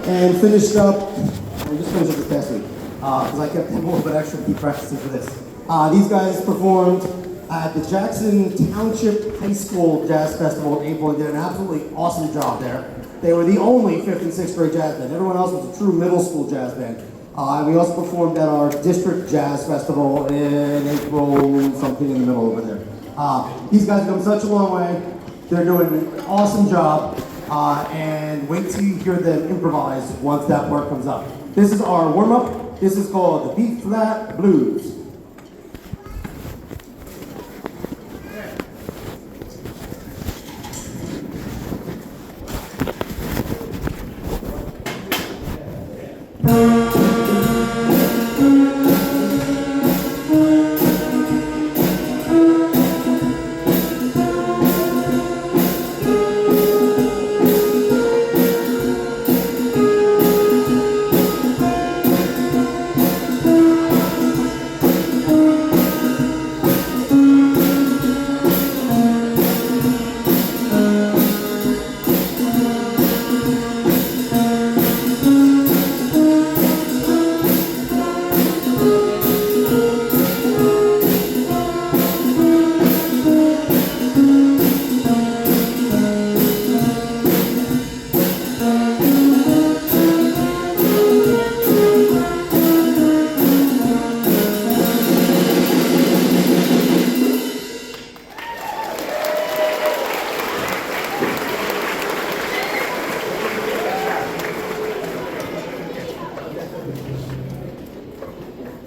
And finished up, I just finished up this past week, because I kept a little bit extra to keep practicing for this. These guys performed at the Jackson Township High School Jazz Festival in April and did an absolutely awesome job there. They were the only 5th and 6th grade jazz band. Everyone else was a true middle school jazz band. And we also performed at our district jazz festival in April, something in the middle over there. These guys have come such a long way. They're doing an awesome job. And wait till you hear them improvise once that part comes up. This is our warm-up. This is called the B-flat blues.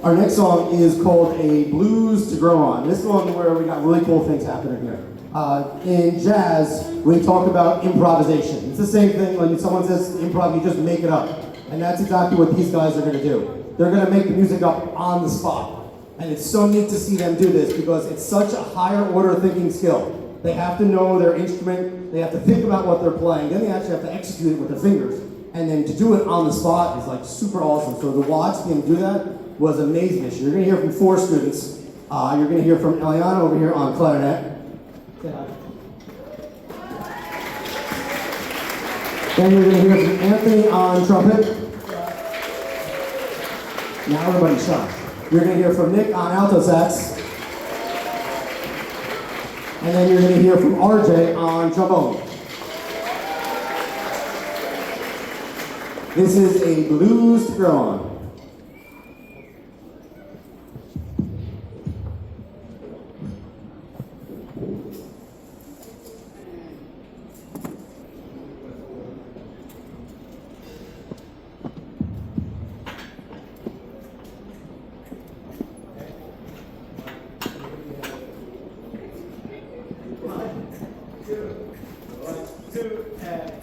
Our next song is called A Blues to Grow On. This is one where we got really cool things happening here. In jazz, we talk about improvisation. It's the same thing when someone says improv, you just make it up. And that's exactly what these guys are going to do. They're going to make the music up on the spot. And it's so neat to see them do this because it's such a higher order thinking skill. They have to know their instrument, they have to think about what they're playing, then they actually have to execute it with their fingers. And then to do it on the spot is like super awesome. So to watch them do that was amazing this year. You're going to hear from 4 students. You're going to hear from Eliana over here on clarinet. Then you're going to hear from Anthony on trumpet. Now everybody's shocked. You're going to hear from Nick on alto sax. And then you're going to hear from RJ on trombone. This is A Blues to Grow On. Two, and.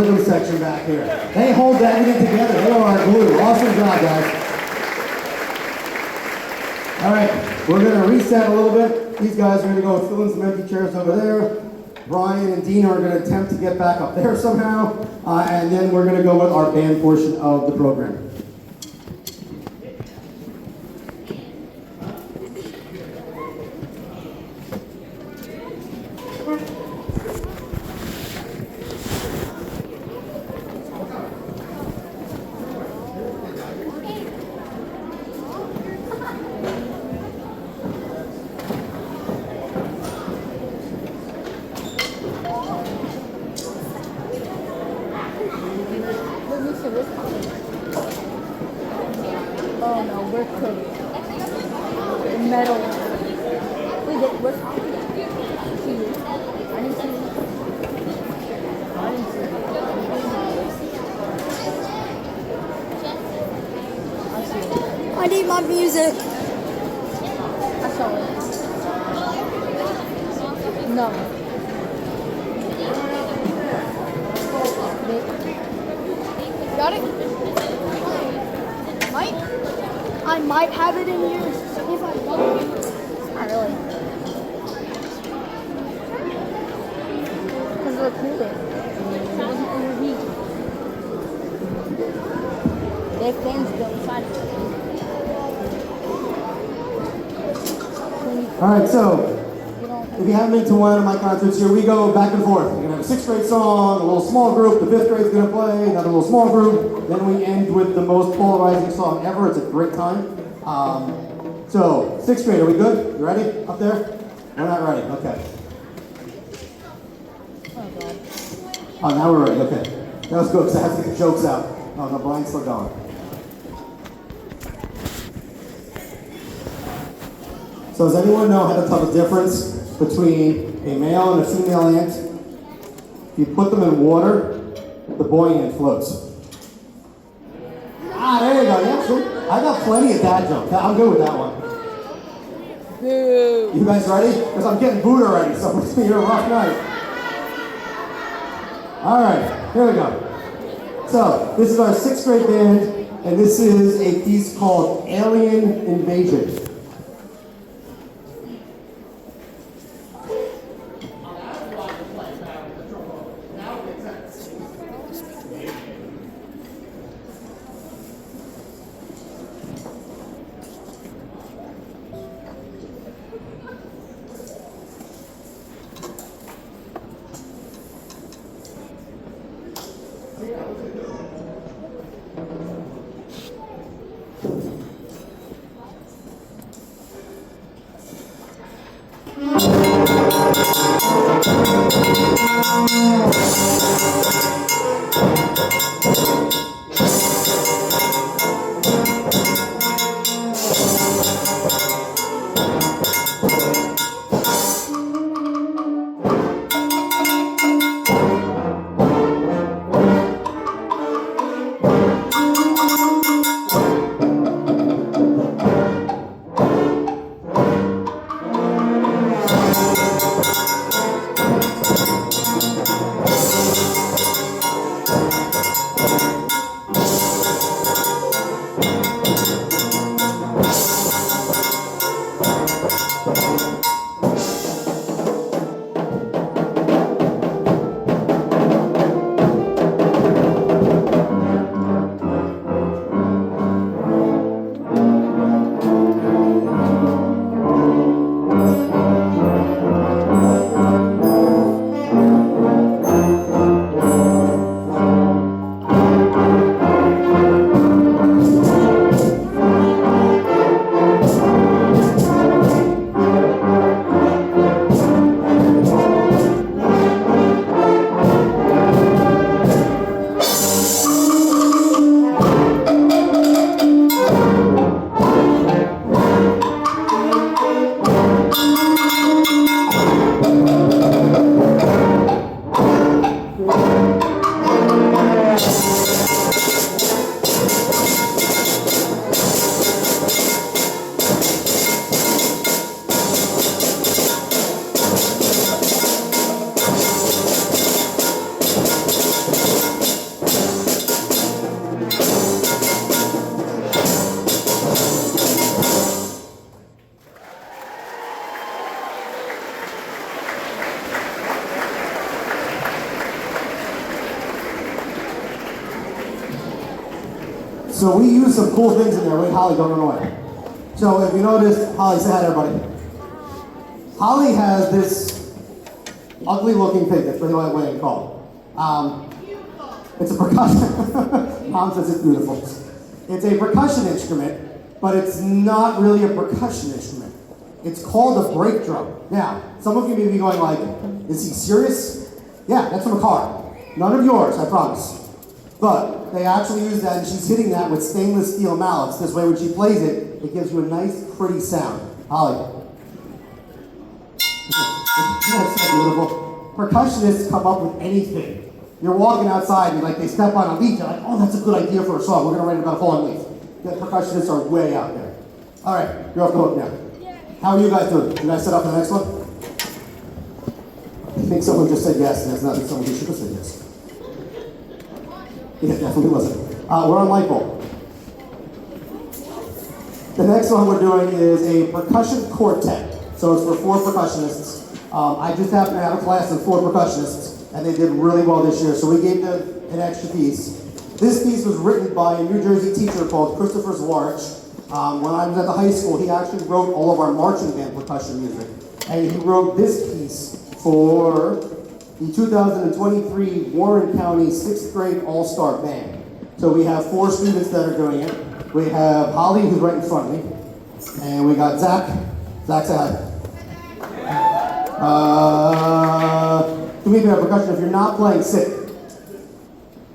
rhythm section back here. They hold everything together. They are our glue. Awesome job, guys. All right, we're gonna reset a little bit. These guys are gonna go fill in some empty chairs over there. Brian and Dina are gonna attempt to get back up there somehow. And then we're gonna go with our band portion of the program. Oh no, we're cooked. Metal. Wait, what's see you? I didn't see you. I didn't see you. I see you. I need my music. I saw it. No. Got it? Might? I might have it in here if I want it. Not really. Because of the cooler. It doesn't overheat. They have fans built inside of it. All right, so if you haven't been to one of my concerts here, we go back and forth. We're gonna have a 6th grade song, a little small group, the 5th grade's gonna play, another little small group, then we end with the most polarizing song ever. It's a great time. So, 6th grade, are we good? You ready? Up there? We're not ready, okay. Oh god. Oh, now we're ready, okay. That was good, because I have to get the jokes out. Oh no, Brian's still going. So does anyone know how to tell the difference between a male and a female ant? If you put them in water, the boy ant floats. Ah, there you go. Yeah, see? I got plenty of dad jokes. I'm good with that one. Boo. You guys ready? Because I'm getting booed already, so it's gonna be a rough night. All right, here we go. So this is our 6th grade band, and this is a piece called Alien Invasion. So we use some cool things in there. Wait, Holly, don't run away. So if you notice, Holly, say hi to everybody. Holly has this ugly looking thing. That's really what I call it. It's a percussion. Mom says it's beautiful. It's a percussion instrument, but it's not really a percussion instrument. It's called a brake drum. Now, some of you may be going like, is he serious? Yeah, that's from a car. None of yours, I promise. But they actually use that, and she's hitting that with stainless steel mallets. This way, when she plays it, it gives you a nice, pretty sound. Holly. That's so beautiful. Percussionists come up with anything. You're walking outside and like they step on a leaf, you're like, oh, that's a good idea for a song. We're gonna write about a falling leaf. The percussionists are way out there. All right, you're off the hook now. How are you guys doing? You guys set up for the next one? I think someone just said yes, and that's not someone who should have said yes. Yeah, definitely wasn't. We're on light bulb. The next one we're doing is a percussion quartet. So it's for 4 percussionists. I just happen to have a class of 4 percussionists, and they did really well this year, so we gave them an extra piece. This piece was written by a New Jersey teacher called Christopher Zwarch. When I was at the high school, he actually wrote all of our marching band percussion music. And he wrote this piece for the 2023 Warren County 6th grade All-Star Band. So we have 4 students that are doing it. We have Holly, who's right in front of me. And we got Zach. Zach, say hi. Give me a bit of percussion. If you're not playing, sit.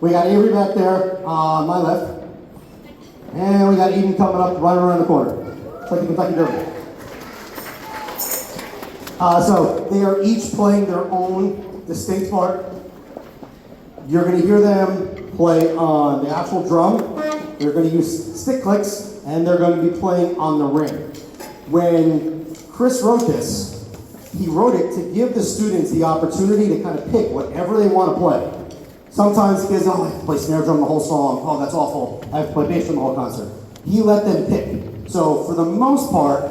We got Avery back there on my left. And we got Eden coming up, running around the corner. It's like the Kentucky Derby. So they are each playing their own distinct part. You're going to hear them play on the actual drum. They're going to use stick clicks, and they're going to be playing on the ring. When Chris wrote this, he wrote it to give the students the opportunity to kind of pick whatever they want to play. Sometimes kids, oh, I have to play snare drum the whole song. Oh, that's awful. I have to play bass drum the whole concert. He let them pick. So for the most part,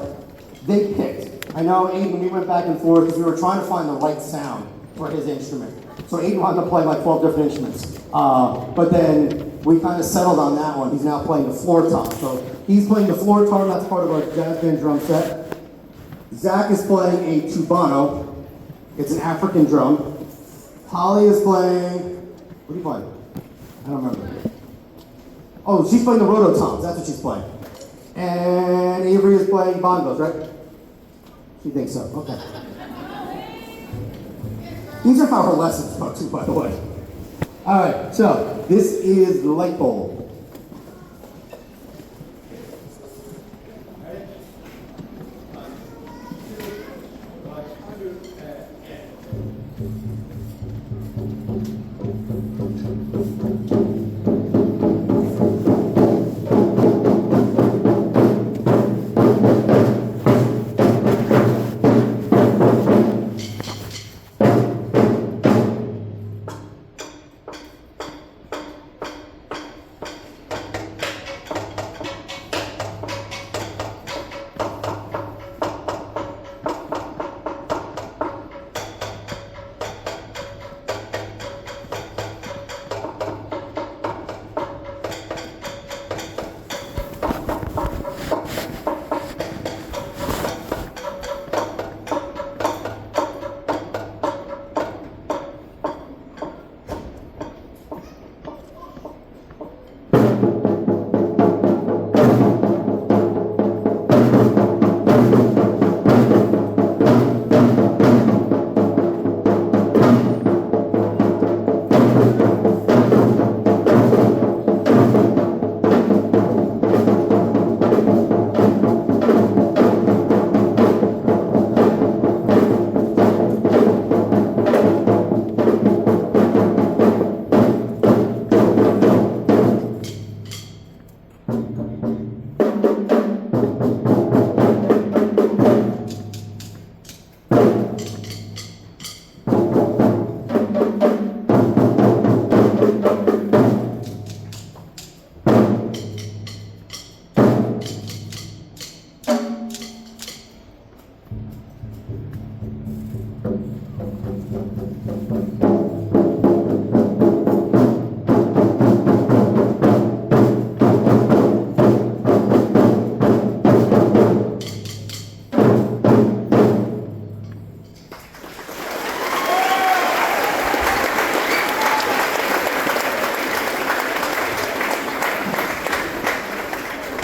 they picked. I know Aiden, we went back and forth because we were trying to find the right sound for his instrument. So Aiden wanted to play like 12 different instruments. But then we kind of settled on that one. He's now playing the floor tom. So he's playing the floor tom. That's part of our jazz band drum set. Zach is playing a tubano. It's an African drum. Holly is playing... What are you playing? I don't remember. Oh, she's playing the rototoms. That's what she's playing. And Avery is playing bongos, right? She thinks so. Okay. These are how her lessons go too, by the way. All right, so this is the light bulb.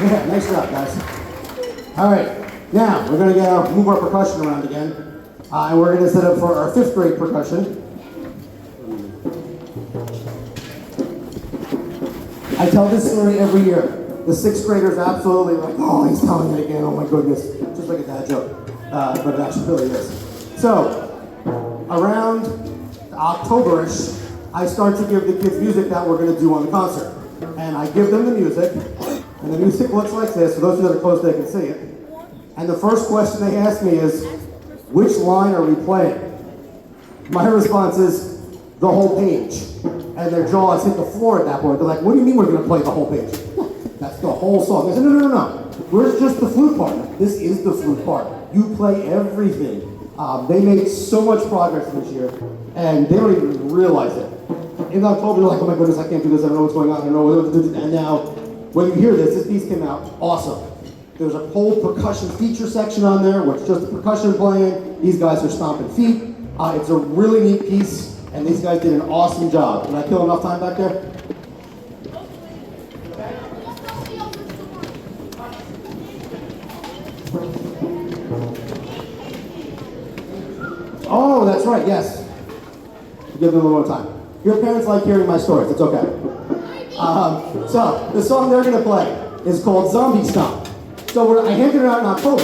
Yeah, nice job, guys. All right, now we're gonna move our percussion around again, and we're gonna set up for our 5th grade percussion. I tell this story every year. The 6th graders absolutely like, oh, he's telling it again. Oh my goodness, just like a dad joke, but it actually really is. So, around October-ish, I start to give the kids music that we're going to do on the concert. And I give them the music, and the music looks like this. For those of you that are close, they can see it. And the first question they ask me is, which line are we playing? My response is, the whole page. And their jaws hit the floor at that point. They're like, what do you mean we're going to play the whole page? That's the whole song. I said, no. Where's just the flute part? This is the flute part. You play everything. They made so much progress this year, and they don't even realize it. In October, they're like, oh my goodness, I can't do this, I don't know what's going on, I don't know what to do. And now, when you hear this piece came out awesome. There's a whole percussion feature section on there, where it's just the percussion playing. These guys are stomping feet. It's a really neat piece, and these guys did an awesome job. Did I kill enough time back there? Oh, that's right, yes. Give them a little more time. Your parents like hearing my stories, it's okay. So, the song they're gonna play is called Zombie Stomp. So I handed it out in October,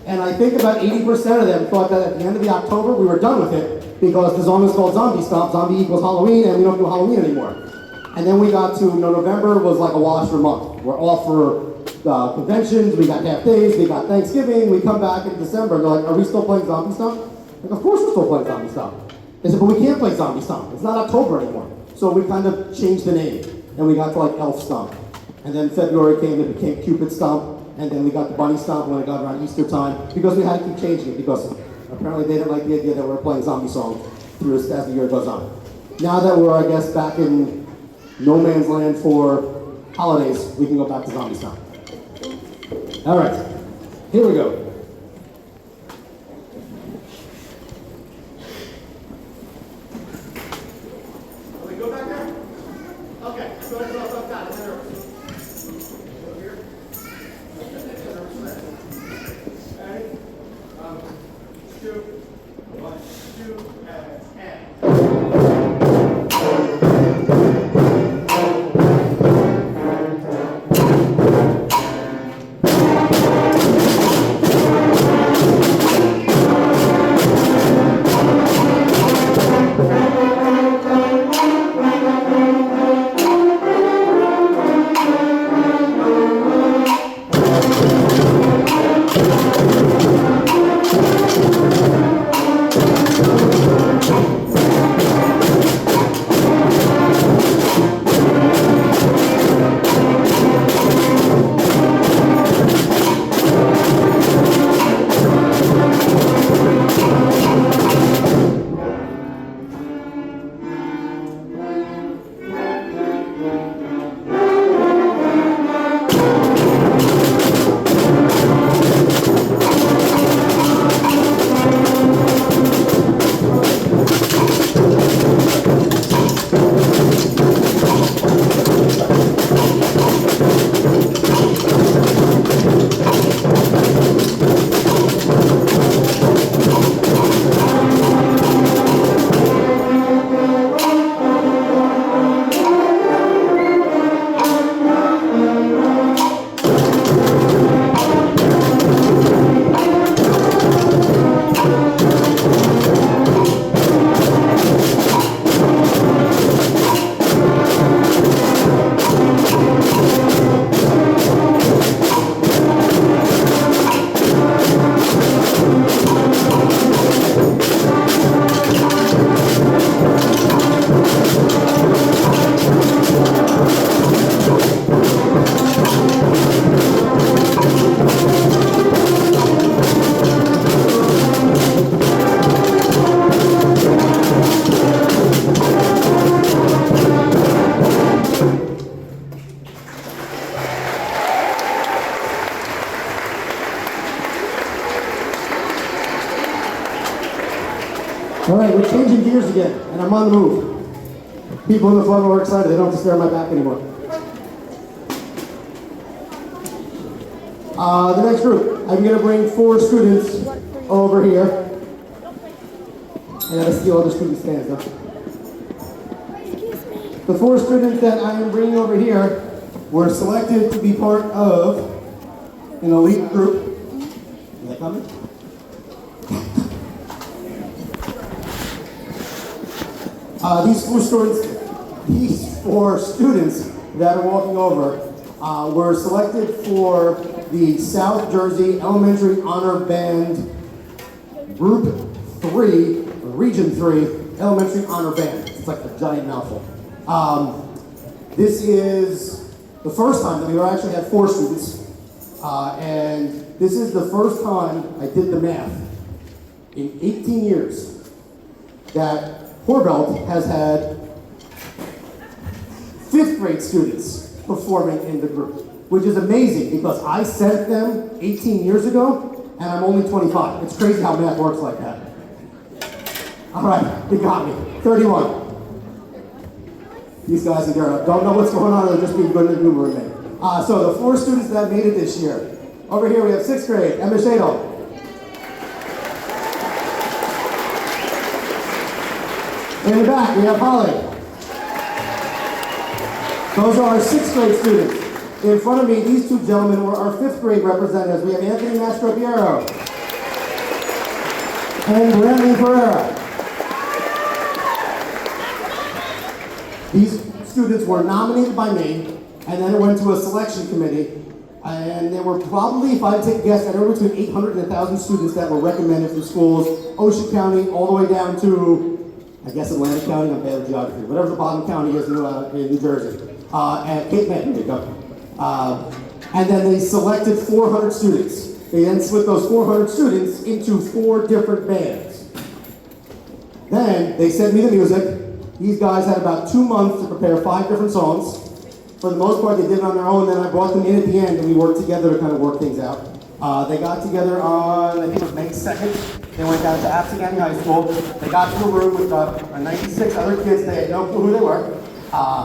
and I think about 80% of them thought that at the end of the October we were done with it because the song is called Zombie Stomp, zombie equals Halloween, and we don't do Halloween anymore. And then we got to, November was like a wash for a month. We're off for conventions, we got half days, we got Thanksgiving, we come back in December, and they're like, are we still playing Zombie Stomp? Like, of course we're still playing Zombie Stomp. They said, but we can't play Zombie Stomp. It's not October anymore. So we kind of changed the name, and we got to like Elf Stomp. And then February came, it became Cupid Stomp, and then we got the Bunny Stomp when it got around Easter time, because we had to keep changing it, because apparently they didn't like the idea that we were playing zombie songs through as the year goes on. Now that we're, I guess, back in no man's land for holidays, we can go back to Zombie Stomp. All right, here we go. All right, we're changing gears again, and I'm on the move. People in the front are excited. They don't have to stare at my back anymore. The next group, I'm going to bring 4 students over here. I gotta steal other students' stands though. The 4 students that I am bringing over here were selected to be part of an elite group. Is that coming? These four students that are walking over were selected for the South Jersey Elementary Honor Band Group 3, or Region 3 Elementary Honor Band. It's like a giant mouthful. This is the first time that we actually had 4 students, and this is the first time I did the math in 18 years that Horbelt has had 5th grade students performing in the group, which is amazing because I sent them 18 years ago and I'm only 25. It's crazy how math works like that. All right, you got me. 31. These guys don't know what's going on, they're just being good at numbering me. So the 4 students that made it this year. Over here we have 6th grade, Emma Shadle. In the back, we have Holly. Those are our 6th grade students. In front of me, these 2 gentlemen were our 5th grade representatives. We have Anthony Mastropiero and Brantley Ferreira. These students were nominated by me, and then it went to a selection committee, and there were probably, if I had to take a guess, anywhere between 800 and 1,000 students that were recommended from schools, Ocean County, all the way down to, I guess, Atlantic County. I'm bad at geography, whatever the bottom county is in New Jersey, and Cape May, there you go. And then they selected 400 students. They then split those 400 students into 4 different bands. Then they sent me the music. These guys had about 2 months to prepare 5 different songs. For the most part, they did it on their own, then I brought them in at the end and we worked together to kind of work things out. They got together on, I think it was May 2nd. They went down to Absegani High School. They got to a room with 96 other kids. They had no clue who they were.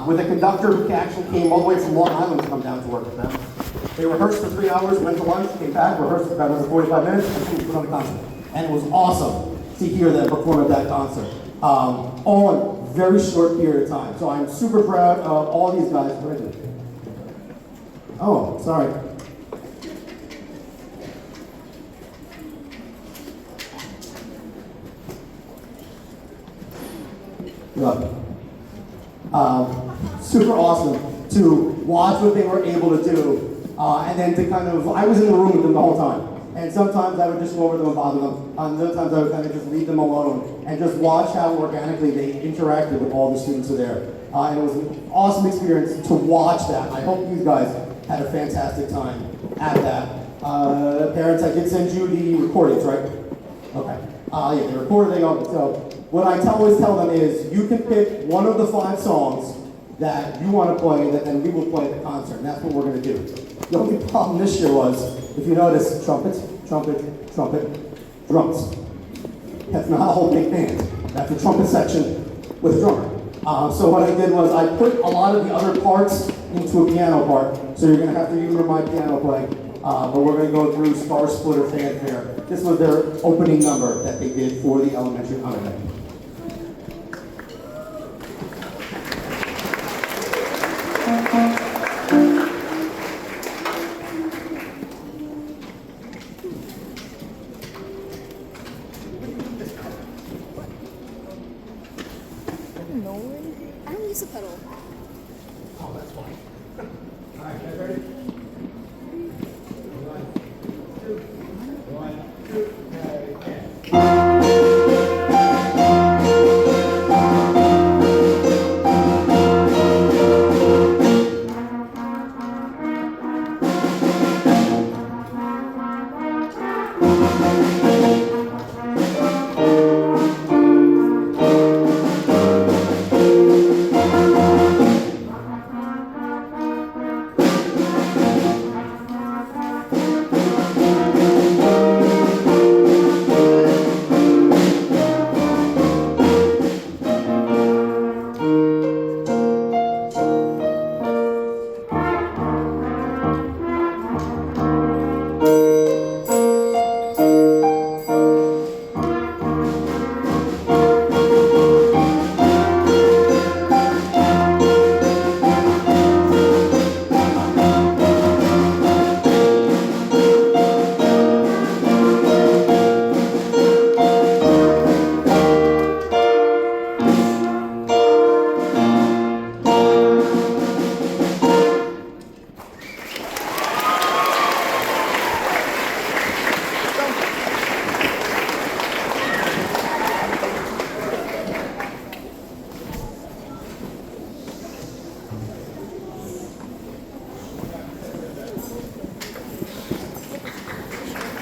With a conductor who actually came all the way from Long Island to come down to work with them. They rehearsed for 3 hours, went to lunch, came back, rehearsed for about another 45 minutes, and put on a concert. And it was awesome to hear them perform at that concert. All in a very short period of time. So I'm super proud of all these guys. Oh, sorry. Super awesome to watch what they were able to do, and then to kind of, I was in the room with them the whole time, and sometimes I would just go over them and bother them, and sometimes I would kind of just leave them alone, and just watch how organically they interacted with all the students who are there. And it was an awesome experience to watch that. I hope you guys had a fantastic time at that. Parents, I did send you the recordings, right? Okay. Yeah, they recorded, they go, so what I always tell them is, you can pick one of the 5 songs that you want to play, that then we will play at the concert, and that's what we're going to do. The only problem this year was, if you notice, trumpet, trumpet, trumpet, drums. That's not a whole big band. That's a trumpet section with a drummer. So what I did was, I put a lot of the other parts into a piano part, so you're going to have to remember my piano playing. But we're going to go through Star Splitter Fanfare. This was their opening number that they did for the elementary honor band. I don't use a pedal. Oh, that's fine. All right, guys ready? 1, 2, 3, and.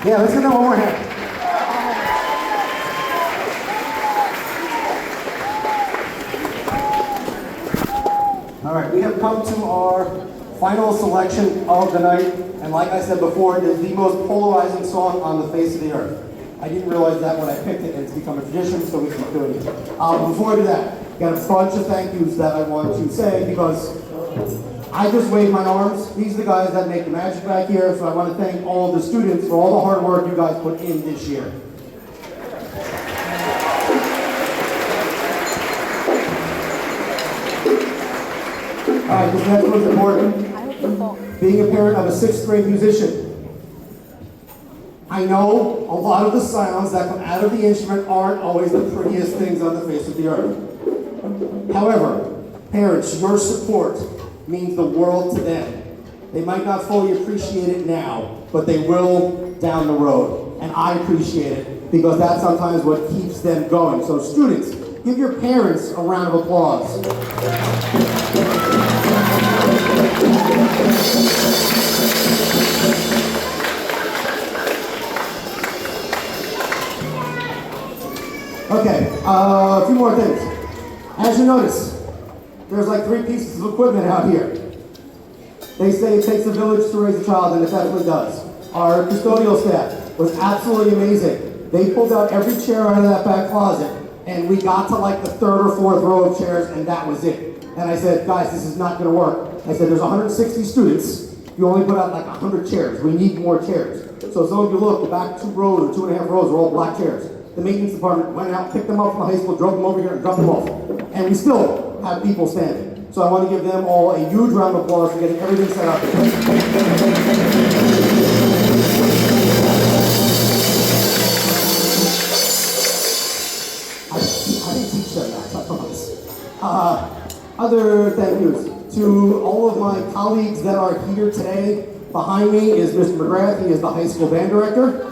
Yeah, let's give them one more hand. All right, we have come to our final selection of the night, and like I said before, it is the most polarizing song on the face of the earth. I didn't realize that when I picked it, and it's become a tradition, so we keep doing it. Before I do that, I got a bunch of thank yous that I want to say because I just wave my arms. These are the guys that make the magic back here, so I want to thank all of the students for all the hard work you guys put in this year. All right, this next one's important. I hope you fall. Being a parent of a 6th grade musician, I know a lot of the sounds that come out of the instrument aren't always the prettiest things on the face of the earth. However, parents, your support means the world to them. They might not fully appreciate it now, but they will down the road. And I appreciate it because that's sometimes what keeps them going. So students, give your parents a round of applause. Okay, a few more things. As you notice, there's like 3 pieces of equipment out here. They say it takes a village to raise a child, and it definitely does. Our custodial staff was absolutely amazing. They pulled out every chair out of that back closet, and we got to like the 3rd or 4th row of chairs, and that was it. And I said, guys, this is not gonna work. I said, there's 160 students. You only put out like 100 chairs. We need more chairs. So some of you look, the back 2 rows or 2.5 rows are all black chairs. The maintenance department went out, picked them up from the high school, drove them over here and dropped them off. And we still have people standing. So I want to give them all a huge round of applause for getting everything set up. I didn't teach them that, I promise. Other thank yous to all of my colleagues that are here today. Behind me is Mr. McGrath. He is the high school band director.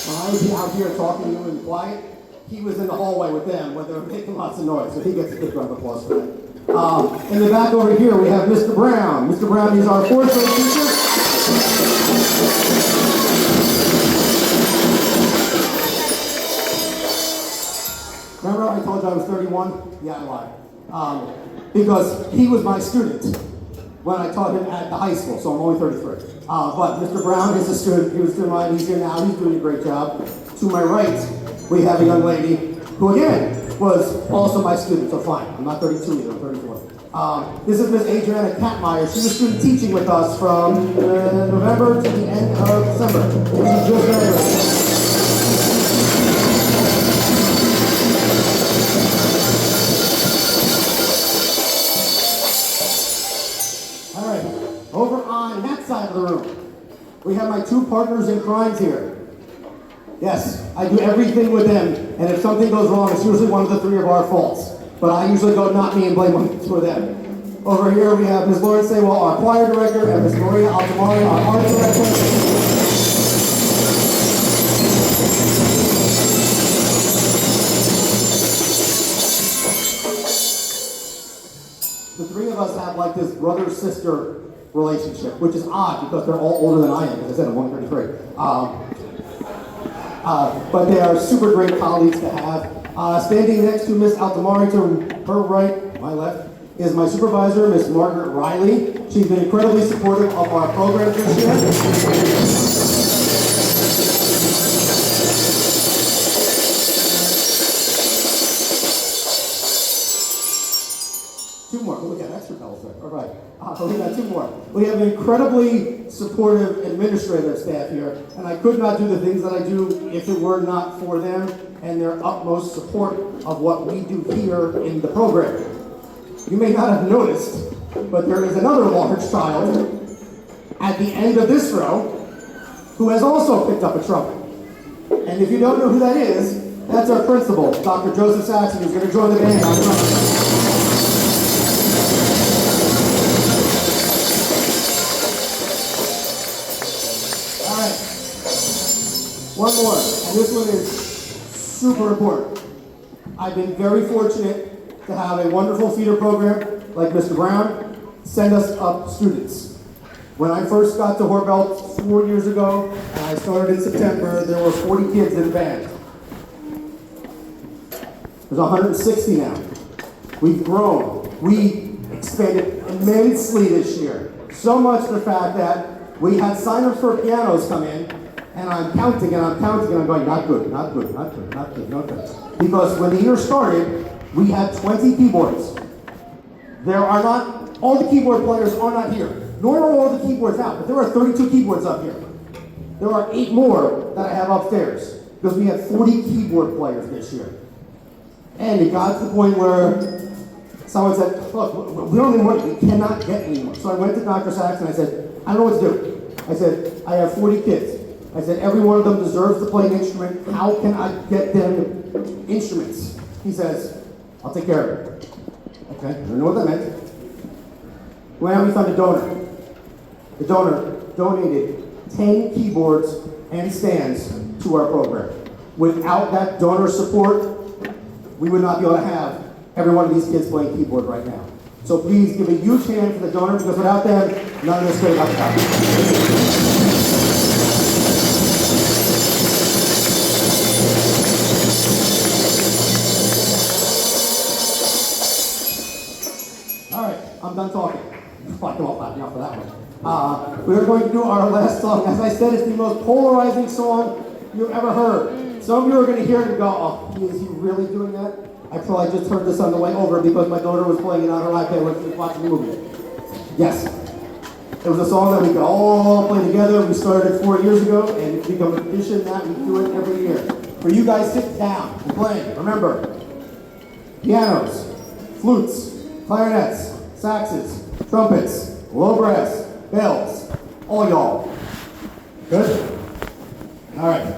When I was out here talking to you in quiet, he was in the hallway with them when they were making lots of noise, so he gets a big round of applause for that. In the back over here, we have Mr. Brown. Mr. Brown is our 4th grade teacher. Remember I told you I was 31? Yeah, I lied. Because he was my student when I taught him at the high school, so I'm only 33. But Mr. Brown is a student. He was doing mine. He's here now. He's doing a great job. To my right, we have a young lady who, again, was also my student, so fine. I'm not 32 either. I'm 34. This is Miss Adriana Katmeyer. She was student teaching with us from November to the end of December. And she just graduated. Over on that side of the room, we have my 2 partners in crimes here. Yes, I do everything with them, and if something goes wrong, it's usually one of the 3 of our faults. But I usually go not me and blame one for them. Over here we have Ms. Lauren Saywell, our choir director, and Ms. Maria Altamari, our art director. The 3 of us have like this brother-sister relationship, which is odd because they're all older than I am. As I said, I'm 133. But they are super great colleagues to have. Standing next to Miss Altamari, to her right, my left, is my supervisor, Miss Margaret Riley. She's been incredibly supportive of our program this year. 2 more. We got extra bells there. All right. We got 2 more. We have an incredibly supportive administrative staff here, and I could not do the things that I do if it were not for them and their utmost support of what we do here in the program. You may not have noticed, but there is another large child at the end of this row who has also picked up a trumpet. And if you don't know who that is, that's our principal, Dr. Joseph Saxon, who's going to join the band on trumpet. One more, and this one is super important. I've been very fortunate to have a wonderful feeder program like Mr. Brown, send us up students. When I first got to Horbelt 4 years ago, and I started in September, there were 40 kids in the band. There's 160 now. We've grown. We expanded immensely this year. So much the fact that we had sign-ups for pianos come in, and I'm counting and I'm counting and I'm going, not good, not good, not good, not good, not good. Because when the year started, we had 20 keyboards. There are not, all the keyboard players are not here, nor are all the keyboards out, but there are 32 keyboards up here. There are 8 more that I have upstairs, because we had 40 keyboard players this year. And it got to the point where someone said, look, we don't need money, we cannot get any more. So I went to Dr. Sachs and I said, I don't know what to do. I said, I have 40 kids. I said, every one of them deserves to play an instrument. How can I get them instruments? He says, I'll take care of it. Okay, I don't know what that meant. Went out and we found a donor. The donor donated 10 keyboards and stands to our program. Without that donor support, we would not be able to have every one of these kids playing keyboard right now. So please give a huge hand for the donor, because without them, none of this could have happened. All right, I'm done talking. Fucking all clapping out for that one. We're going to do our last song. As I said, it's the most polarizing song you've ever heard. Some of you are going to hear it and go, oh, is he really doing that? I probably just heard this on the way over because my daughter was playing it on her iPad when she was watching the movie. Yes. It was a song that we could all play together. We started it 4 years ago, and it's become a tradition that we do it every year. For you guys, sit down and play. Remember, pianos, flutes, clarinets, saxes, trumpets, low brass, bells, all y'all. Good? All right.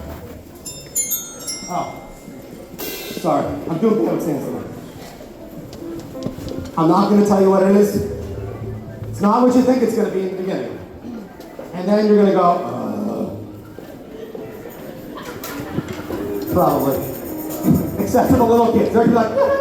Oh. Sorry, I'm doing piano stands tonight. I'm not going to tell you what it is. It's not what you think it's going to be in the beginning. And then you're going to go, probably. Except for the little kids. They're going to be like, ah!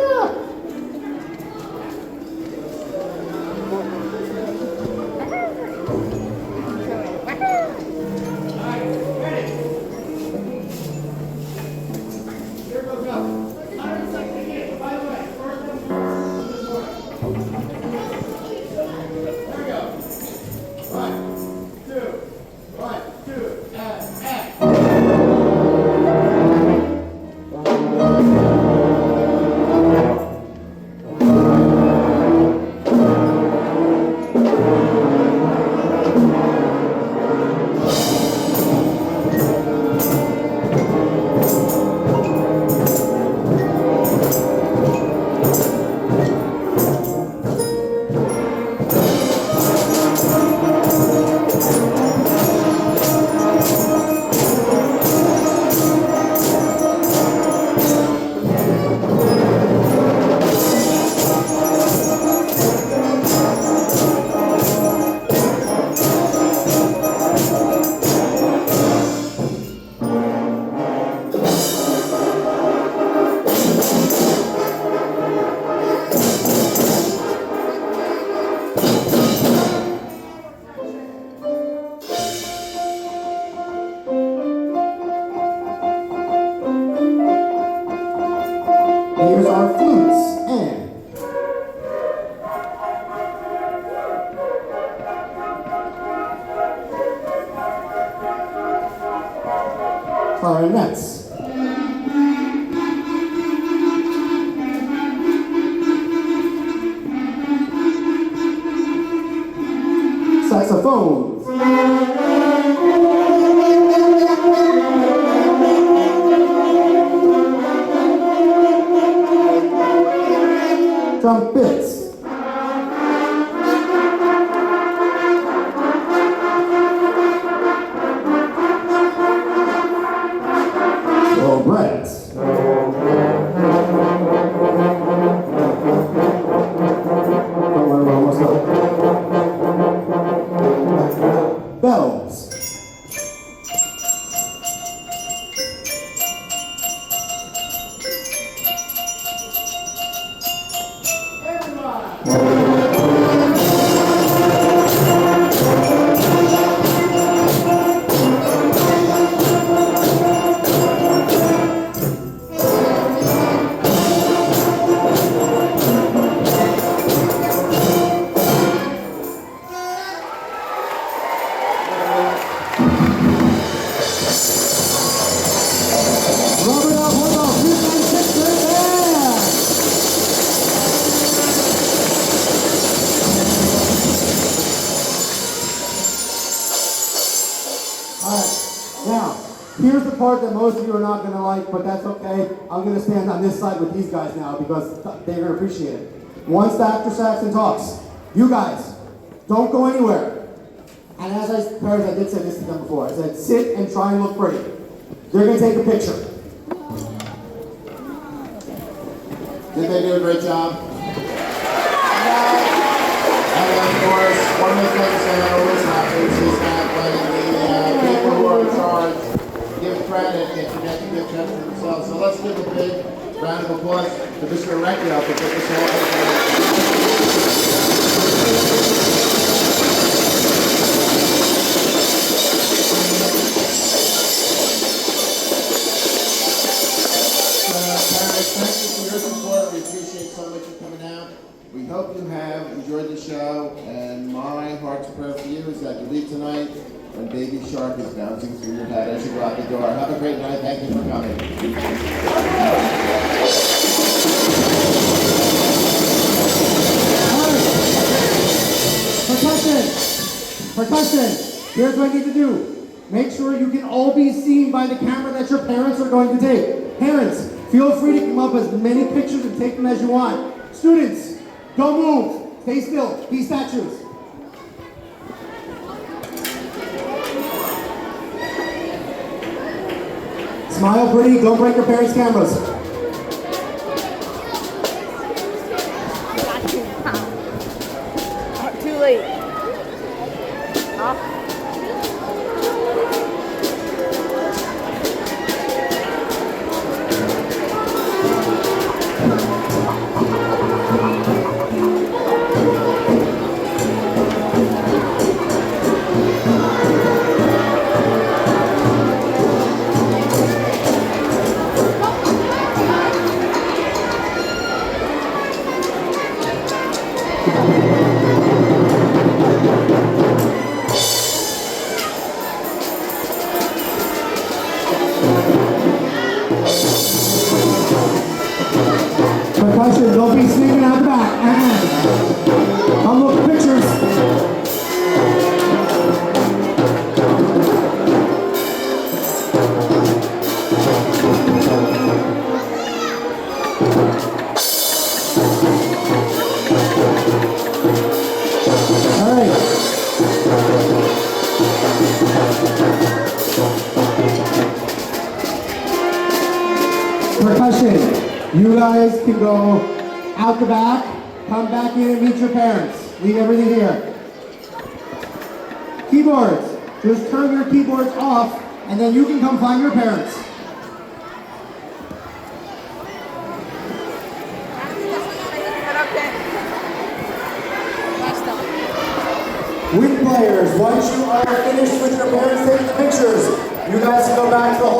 Here's our flutes and clarinets. Saxophones. Trumpets. Trompettes. Don't worry, we're almost done. Bells. Everybody. part that most of you are not gonna like, but that's okay. I'm gonna stand on this side with these guys now because they're gonna appreciate it. Once Dr. Saxon talks, you guys, don't go anywhere. And as parents, I did say this to them before. I said, sit and try and look pretty. They're gonna take a picture. Did they do a great job? And of course, one of the things that always happens is that when the people who are in charge give credit, they forget to give credit to themselves. So let's give a big round of applause to Mr. Recchio for putting this whole thing together. Parents, thank you for your support. We appreciate so much you coming out. We hope you have enjoyed the show, and my heart's prayer for you is that you leave tonight when Baby Shark is bouncing through your head as you go out the door. Have a great night. Thank you for coming. Percussion. Here's what I need to do. Make sure you can all be seen by the camera that your parents are going to take. Parents, feel free to come up with as many pictures and take them as you want. Students, don't move. Stay still. Be statues. Smile pretty. Don't break your parents' cameras. Got you. Too late. Percussion, don't be sneaking out the back. Come look at pictures. All right. Percussion, you guys can go out the back, come back in and meet your parents. Leave everything here. Keyboards, just turn your keyboards off and then you can come find your parents. Wind players, once you are finished with your parents taking the pictures, you guys can go back to the